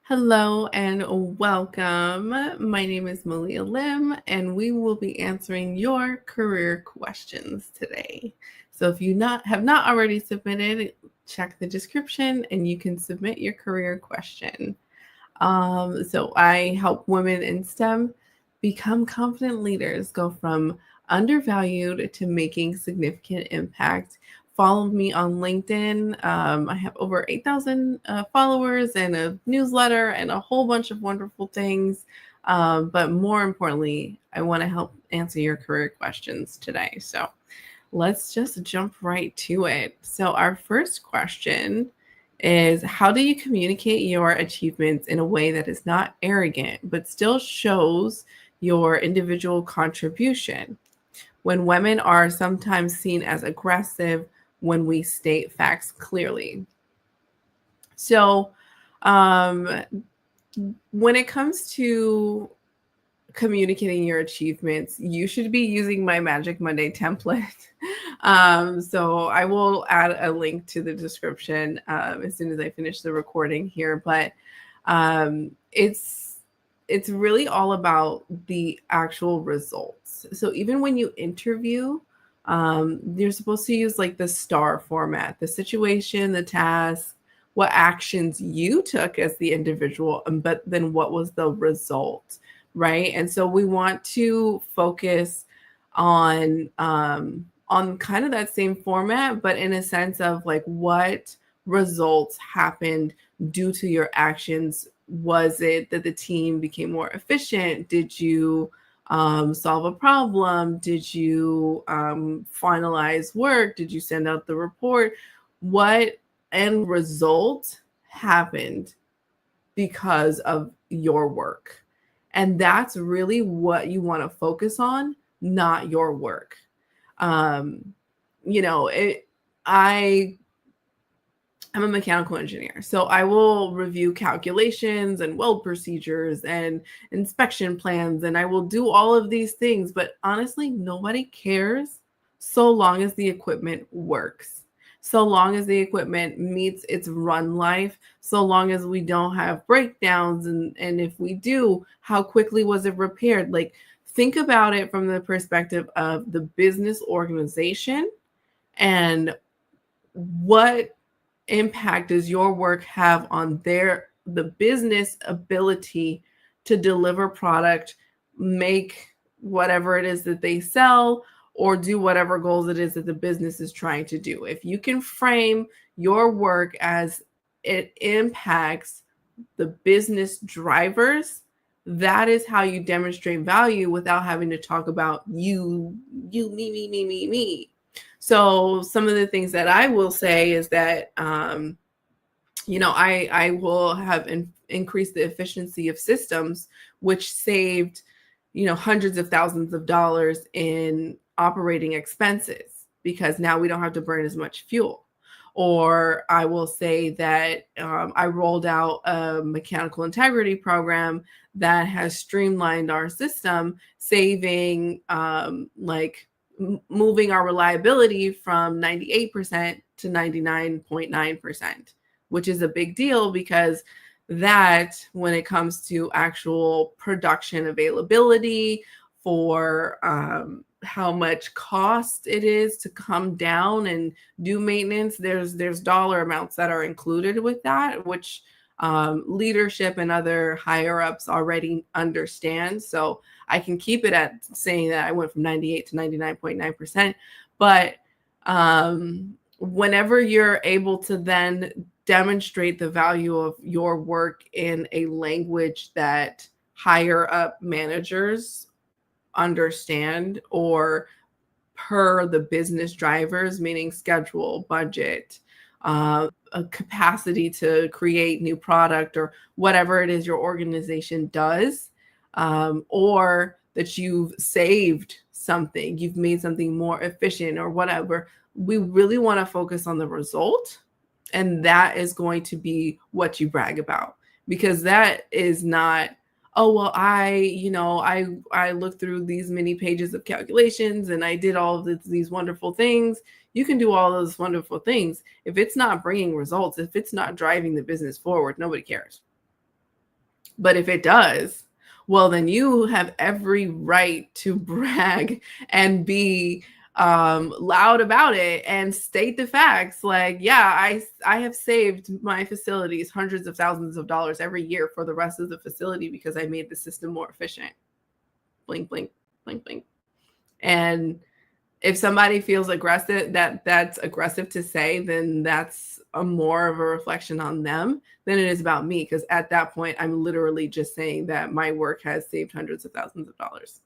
Hello and welcome. My name is Malia Lim, and we will be answering your career questions today. So if you have not already submitted, check the description and you can submit your career question. So I help women in STEM become confident leaders, go from undervalued to making significant impact. Follow me on LinkedIn. I have over 8,000 followers and a newsletter and a whole bunch of wonderful things. But more importantly, I want to help answer your career questions today. So let's just jump right to it. So our first question is, how do you communicate your achievements in a way that is not arrogant but still shows your individual contribution? When women are sometimes seen as aggressive when we state facts clearly. So um, when it comes to communicating your achievements, you should be using my Magic Monday template. So I will add a link to the description as soon as I finish the recording here. But it's really all about the actual results. So even when you interview, you're supposed to use like the STAR format: the situation, the task, what actions you took as the individual, but then what was the result, right? And so we want to focus on kind of that same format, but in a sense of like what results happened due to your actions. Was it that the team became more efficient? Did you solve a problem? Did you finalize work? Did you send out the report? What end result happened because of your work? And that's really what you want to focus on, not your work. I'm a mechanical engineer, so I will review calculations and weld procedures and inspection plans, and I will do all of these things. But honestly, nobody cares so long as the equipment works, so long as the equipment meets its run life, so long as we don't have breakdowns, and if we do, how quickly was it repaired? Like, think about it from the perspective of the business organization and what impact does your work have on the business ability to deliver product, make whatever it is that they sell, or do whatever goals it is that the business is trying to do. If you can frame your work as it impacts the business drivers, that is how you demonstrate value without having to talk about you, me. So some of the things that I will say is that, I will have increased the efficiency of systems, which saved, hundreds of thousands of dollars in operating expenses because now we don't have to burn as much fuel. Or I will say that I rolled out a mechanical integrity program that has streamlined our system, saving moving our reliability from 98% to 99.9%, which is a big deal because that, when it comes to actual production availability for how much cost it is to come down and do maintenance, there's dollar amounts that are included with that, which leadership and other higher ups already understand. So I can keep it at saying that I went from 98 to 99.9%. But whenever you're able to then demonstrate the value of your work in a language that higher up managers understand, or per the business drivers, meaning schedule, budget, a capacity to create new product, or whatever it is your organization does, or that you've saved something, you've made something more efficient or whatever. We really want to focus on the result, and that is going to be what you brag about, because that is not, oh, well, I looked through these many pages of calculations and I did all of these wonderful things. You can do all those wonderful things. If it's not bringing results, if it's not driving the business forward, nobody cares. But if it does, well, then you have every right to brag and be loud about it and state the facts. Like, yeah, I have saved my facilities hundreds of thousands of dollars every year for the rest of the facility because I made the system more efficient. Blink, blink, blink, blink. And if somebody feels aggressive, that's aggressive to say, then that's a more of a reflection on them than it is about me. Because at that point, I'm literally just saying that my work has saved hundreds of thousands of dollars.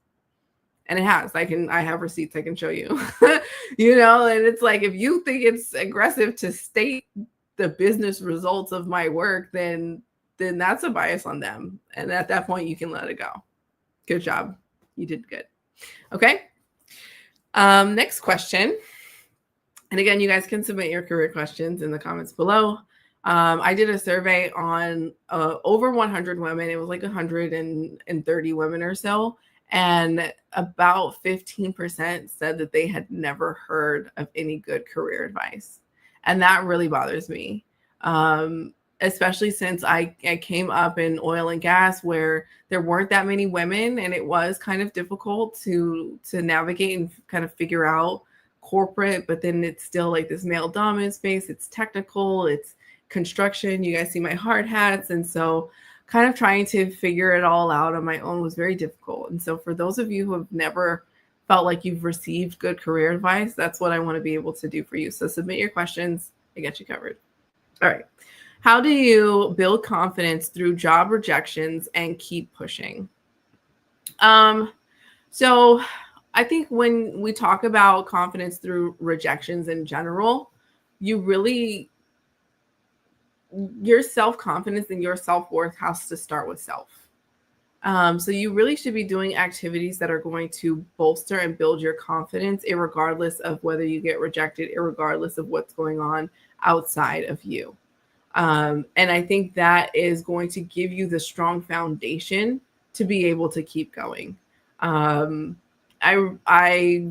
And it has. I have receipts I can show you. You know, and it's like, if you think it's aggressive to state the business results of my work, then that's a bias on them. And at that point, you can let it go. Good job. You did good. Okay. Next question. And again, you guys can submit your career questions in the comments below. I did a survey on over 100 women. It was like 130 women or so. And about 15% said that they had never heard of any good career advice. And that really bothers me. Especially since I came up in oil and gas where there weren't that many women, and it was kind of difficult to navigate and kind of figure out corporate, but then it's still like this male dominant space. It's technical, it's construction. You guys see my hard hats. And so kind of trying to figure it all out on my own was very difficult. And so for those of you who have never felt like you've received good career advice, that's what I want to be able to do for you. So submit your questions. I got you covered. All right. How do you build confidence through job rejections and keep pushing? So I think when we talk about confidence through rejections in general, your self-confidence and your self-worth has to start with self. So you really should be doing activities that are going to bolster and build your confidence, irregardless of whether you get rejected, irregardless of what's going on outside of you. And I think that is going to give you the strong foundation to be able to keep going. I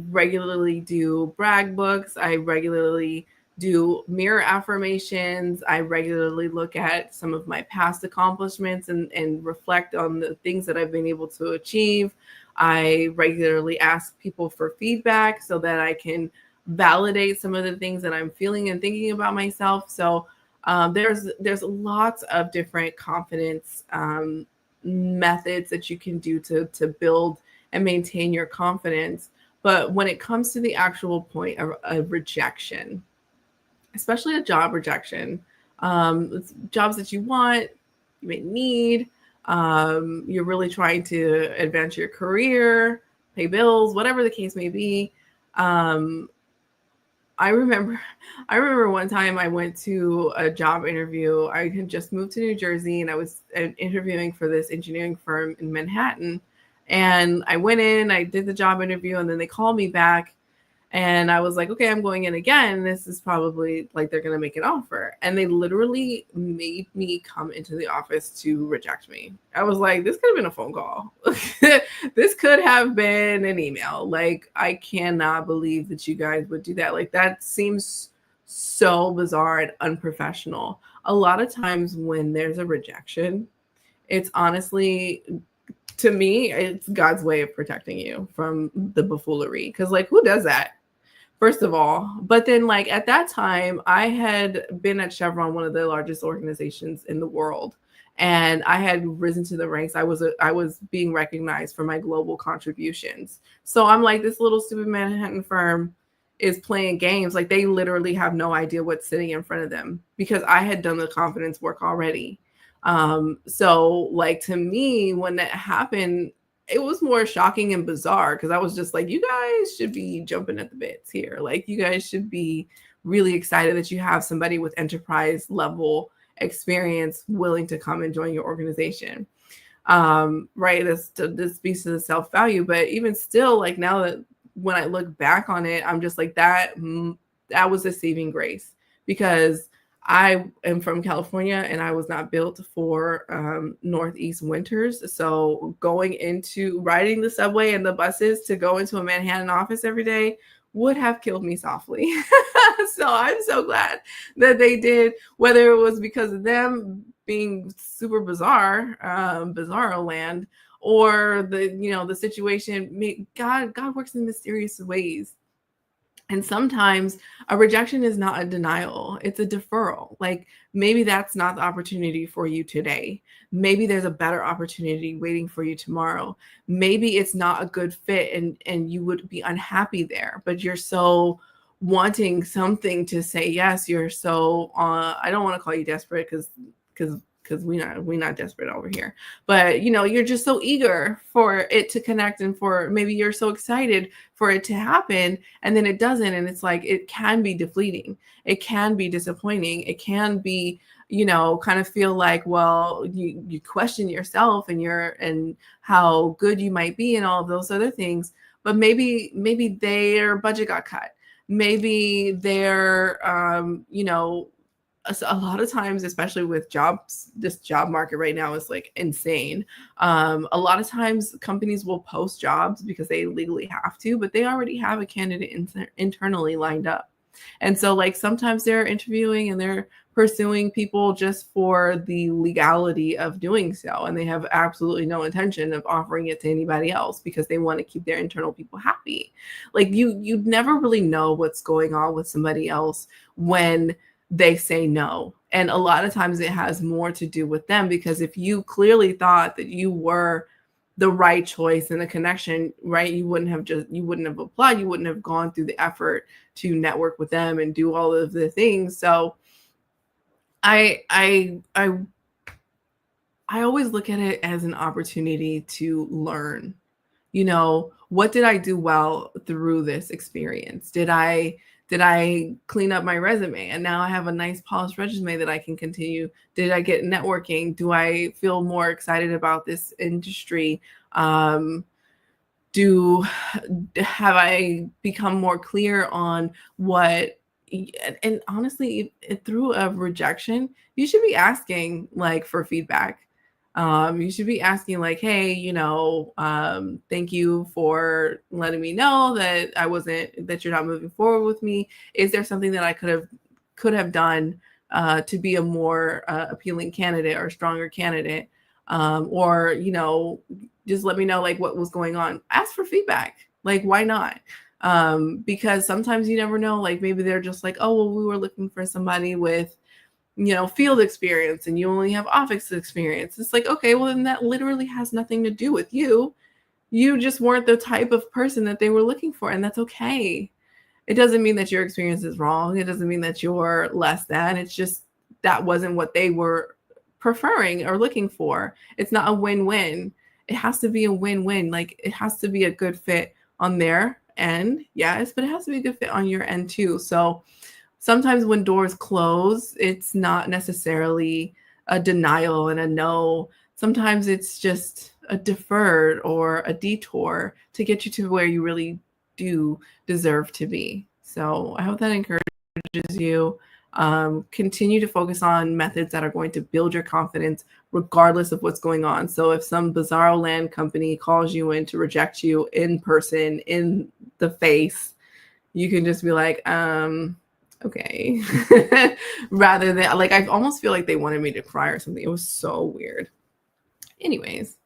regularly do brag books. I regularly do mirror affirmations. I regularly look at some of my past accomplishments and reflect on the things that I've been able to achieve. I regularly ask people for feedback so that I can validate some of the things that I'm feeling and thinking about myself. So there's lots of different confidence methods that you can do to build and maintain your confidence. But when it comes to the actual point of rejection, especially a job rejection, it's jobs that you want, you may need, you're really trying to advance your career, pay bills, whatever the case may be. I remember one time I went to a job interview. I had just moved to New Jersey and I was interviewing for this engineering firm in Manhattan. And I went in, I did the job interview, and then they called me back. And I was like, okay, I'm going in again. This is probably like they're going to make an offer. And they literally made me come into the office to reject me. I was like, this could have been a phone call. This could have been an email. Like, I cannot believe that you guys would do that. Like, that seems so bizarre and unprofessional. A lot of times when there's a rejection, it's honestly, to me, it's God's way of protecting you from the buffoonery. Because, like, who does that? First of all, but then like at that time, I had been at Chevron, one of the largest organizations in the world, and I had risen to the ranks. I was being recognized for my global contributions. So I'm like, this little stupid Manhattan firm is playing games. Like, they literally have no idea what's sitting in front of them because I had done the confidence work already. So like, to me, when that happened, it was more shocking and bizarre because I was just like, you guys should be jumping at the bits here. Like, you guys should be really excited that you have somebody with enterprise level experience willing to come and join your organization. Right. This speaks to the self-value. But even still, like, now that when I look back on it, I'm just like, that was a saving grace, because I am from California and I was not built for Northeast winters. So riding the subway and the buses to go into a Manhattan office every day would have killed me softly. So I'm so glad that they did, whether it was because of them being super bizarre, bizarro land, or the situation. God works in mysterious ways. And sometimes a rejection is not a denial, it's a deferral. Like maybe that's not the opportunity for you today. Maybe there's a better opportunity waiting for you tomorrow. Maybe it's not a good fit and you would be unhappy there, but you're so wanting something to say yes. You're so I don't want to call you desperate because we're not desperate over here, but you're just so eager for it to connect, and for maybe you're so excited for it to happen, and then it doesn't, and it's like it can be deflating, it can be disappointing, it can be kind of feel like, well, you question yourself and how good you might be and all of those other things. But maybe their budget got cut, maybe their a lot of times, especially with jobs, this job market right now is like insane. A lot of times companies will post jobs because they legally have to, but they already have a candidate internally lined up. And so like sometimes they're interviewing and they're pursuing people just for the legality of doing so. And they have absolutely no intention of offering it to anybody else because they want to keep their internal people happy. Like you'd never really know what's going on with somebody else when they say no. And a lot of times it has more to do with them, because if you clearly thought that you were the right choice and the connection, right, you wouldn't have applied, you wouldn't have gone through the effort to network with them and do all of the things. So I always look at it as an opportunity to learn. What did I do well through this experience? Did I clean up my resume and now I have a nice polished resume that I can continue? Did I get networking? Do I feel more excited about this industry? Have I become more clear on what? And honestly, through a rejection, you should be asking like for feedback. You should be asking like, hey, thank you for letting me know that that you're not moving forward with me. Is there something that I could have done to be a more appealing candidate or stronger candidate? Or just let me know like what was going on. Ask for feedback. Like, why not? Because sometimes you never know, like maybe they're just like, oh, well, we were looking for somebody with field experience and you only have office experience. It's like, okay, well then that literally has nothing to do with you. You just weren't the type of person that they were looking for, and that's okay. It doesn't mean that your experience is wrong. It doesn't mean that you're less than. It's just that wasn't what they were preferring or looking for. It's not a win-win. It has to be a win-win. Like it has to be a good fit on their end, yes, but it has to be a good fit on your end too. So sometimes when doors close, it's not necessarily a denial and a no. Sometimes it's just a deferred or a detour to get you to where you really do deserve to be. So I hope that encourages you. Continue to focus on methods that are going to build your confidence regardless of what's going on. So if some bizarro land company calls you in to reject you in person, in the face, you can just be like, okay. Rather than like, I almost feel like they wanted me to cry or something. It was so weird. Anyways,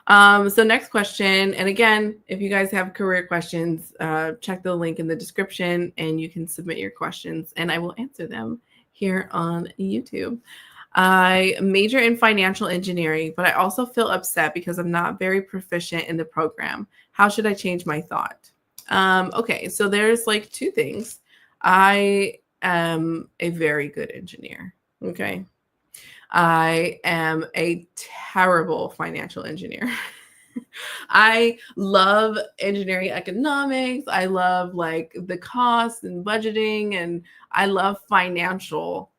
so next question. And again, if you guys have career questions, check the link in the description and you can submit your questions and I will answer them here on YouTube. I major in financial engineering, but I also feel upset because I'm not very proficient in the program. How should I change my thought? Okay, so there's like two things. I am a very good engineer. Okay. I am a terrible financial engineer. I love engineering economics. I love like the cost and budgeting, and I love financial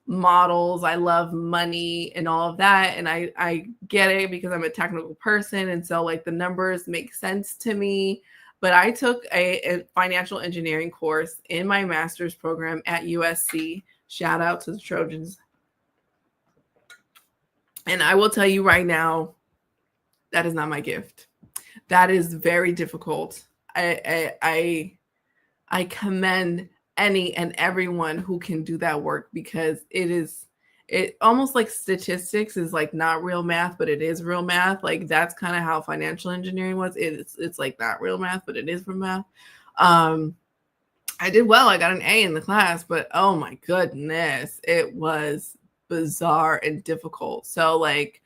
models. I love money and all of that. And I get it because I'm a technical person. And so like the numbers make sense to me. But I took a financial engineering course in my master's program at USC. Shout out to the Trojans. And I will tell you right now, that is not my gift. That is very difficult. I commend any and everyone who can do that work because it is it almost like statistics is like not real math, but it is real math. Like that's kind of how financial engineering was. It's like not real math, but it is real math. I did well. I got an A in the class, but oh my goodness, it was bizarre and difficult. So like,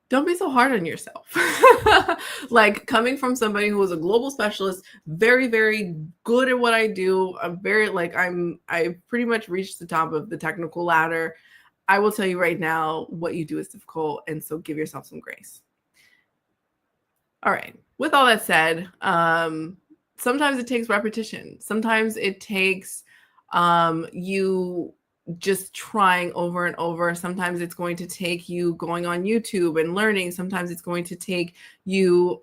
don't be so hard on yourself. Like coming from somebody who was a global specialist, very, very good at what I do. I pretty much reached the top of the technical ladder. I will tell you right now, what you do is difficult. And so give yourself some grace. All right. With all that said, sometimes it takes repetition. Sometimes it takes you just trying over and over. Sometimes it's going to take you going on YouTube and learning. Sometimes it's going to take you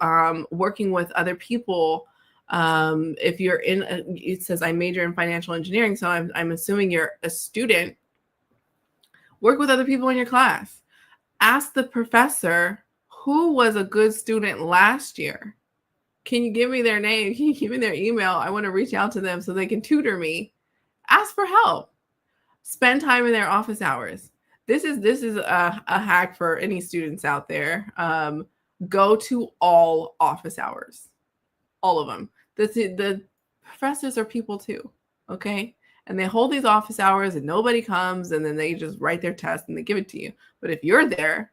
working with other people. If you're it says I major in financial engineering, so I'm assuming you're a student. Work with other people in your class. Ask the professor who was a good student last year. Can you give me their name? Can you give me their email? I want to reach out to them so they can tutor me. Ask for help. Spend time in their office hours. This is a hack for any students out there. Go to all office hours, all of them. The professors are people too, okay? And they hold these office hours and nobody comes, and then they just write their test and they give it to you. But if you're there,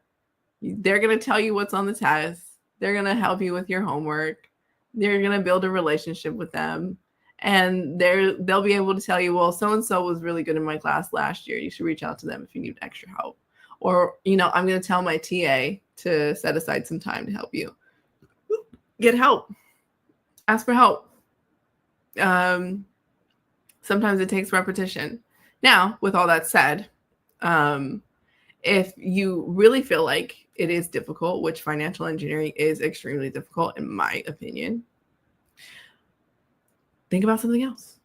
they're going to tell you what's on the test. They're going to help you with your homework. You're going to build a relationship with them. And they'll be able to tell you, well, so-and-so was really good in my class last year. You should reach out to them if you need extra help. Or, I'm going to tell my TA to set aside some time to help you. Get help. Ask for help. Sometimes it takes repetition. Now, with all that said, if you really feel like it is difficult, which financial engineering is extremely difficult, in my opinion, think about something else.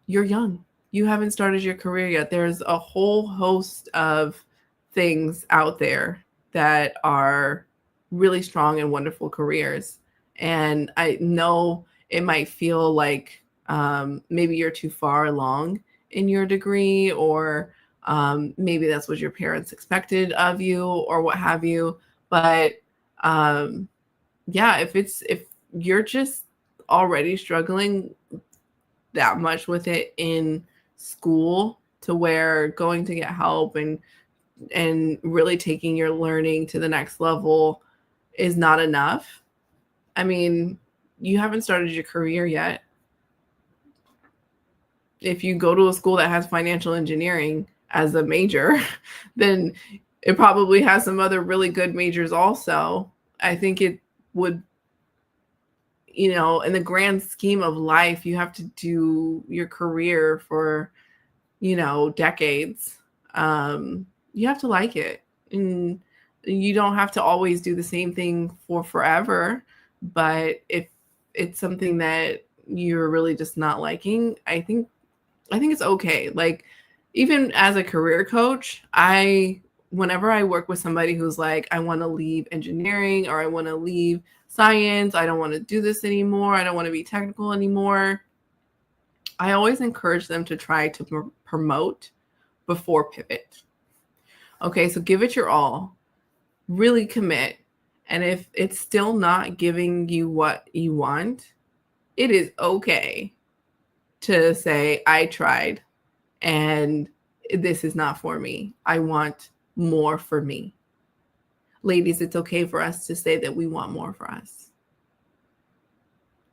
You're young. You haven't started your career yet. There's a whole host of things out there that are really strong and wonderful careers. And I know it might feel like maybe you're too far along in your degree, or maybe that's what your parents expected of you, or what have you. But if you're just already struggling that much with it in school, to where going to get help and really taking your learning to the next level is not enough, I mean, you haven't started your career yet. If you go to a school that has financial engineering as a major, then it probably has some other really good majors also. I think it would, in the grand scheme of life, you have to do your career for, decades. You have to like it. And you don't have to always do the same thing for forever. But if it's something that you're really just not liking, I think it's okay. Like, even as a career coach, whenever I work with somebody who's like, I want to leave engineering, or I want to leave science, I don't want to do this anymore, I don't want to be technical anymore, I always encourage them to try to promote before pivot. Okay, so give it your all, really commit. And if it's still not giving you what you want, it is okay to say, I tried and this is not for me. I want more for me. Ladies, it's okay for us to say that we want more for us.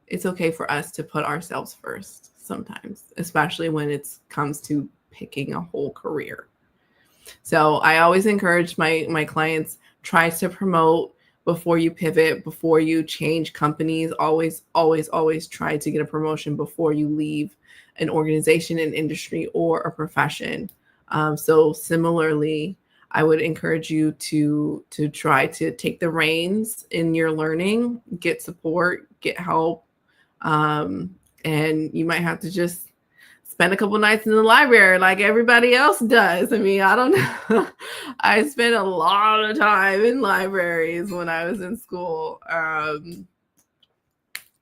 It's okay for us to put ourselves first sometimes, especially when it comes to picking a whole career. So I always encourage my clients, try to promote before you pivot, before you change companies. Always, always, always try to get a promotion before you leave an organization, an industry, or a profession. So similarly, I would encourage you to try to take the reins in your learning, get support, get help. And you might have to just spend a couple nights in the library like everybody else does. I mean, I don't know. I spent a lot of time in libraries when I was in school.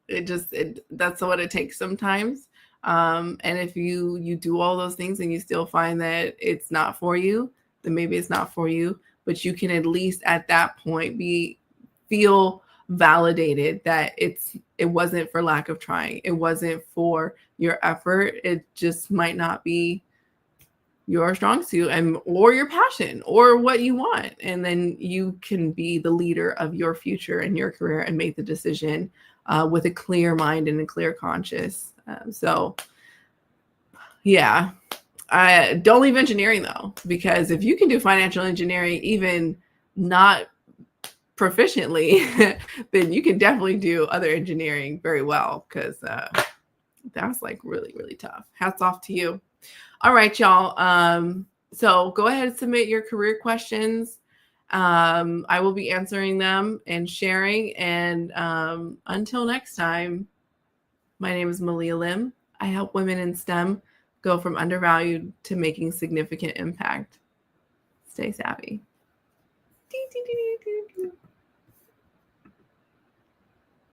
That's what it takes sometimes. And if you do all those things and you still find that it's not for you, then maybe it's not for you. But you can at least at that point feel validated that it wasn't for lack of trying. It wasn't for your effort. It just might not be your strong suit or your passion or what you want. And then you can be the leader of your future and your career and make the decision with a clear mind and a clear conscience. So yeah, don't leave engineering though, because if you can do financial engineering, even not proficiently, then you can definitely do other engineering very well, because that's like really, really tough. Hats off to you. All right, y'all. So go ahead and submit your career questions. I will be answering them and sharing. And until next time, my name is Malia Lim. I help women in STEM go from undervalued to making significant impact. Stay savvy.